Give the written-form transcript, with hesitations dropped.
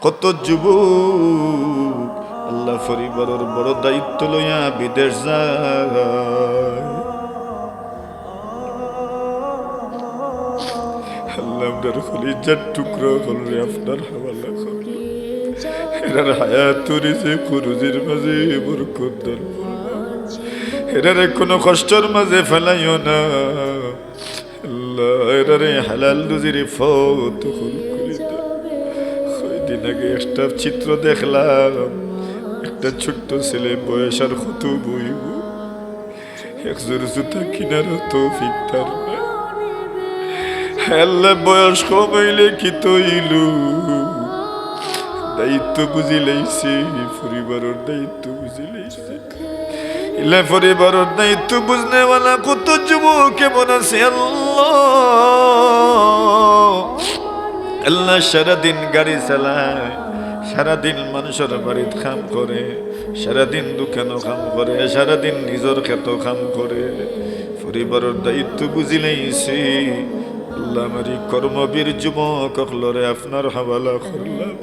কত যুবক আল্লাহ পরিবারের বড় দায়িত্ব লইয়া বিদেশ যায়। আল্লাহ আপনার কলিজার টুকরো হলরে আপনার হাওয়ালা করল। এরার হায়াত রিজিক রুজির মাঝে বরকত দান ফরমাও। এরারে কোনো কষ্টের মাঝে ফেলাইও না আল্লাহ। এরারে হালাল রুজির ফত করে দাও। কয়দিন আগে একটা চিত্র দেখলাম, একটা ছোট্ট ছেলে বয়স আর কত বইব, একজোর জুতা কিনারও তৌফিক তার না। আল্লাহ বয়স কম হইলে কি তৈল, দায়িত্ব বুঝি লাইছে, পরিবারের দায়িত্ব বুঝি লাইছে। ইলা পরিবারের দায়িত্ব বুঝনেওয়ালা কত যুবক কেমন আছে আল্লাহ। আল্লাহ সারাদিন গাড়ি চালায়, সারাদিন মানুষের বাড়িতে কাম করে, সারাদিন দোকানও কাম করে, সারাদিন নিজের ক্ষেতও কাম করে, পরিবারের দায়িত্ব বুঝি লাইছে। আল্লাহ আমারি কর্মবীর যুবক হলরে আপনার হাওয়ালা করলাম।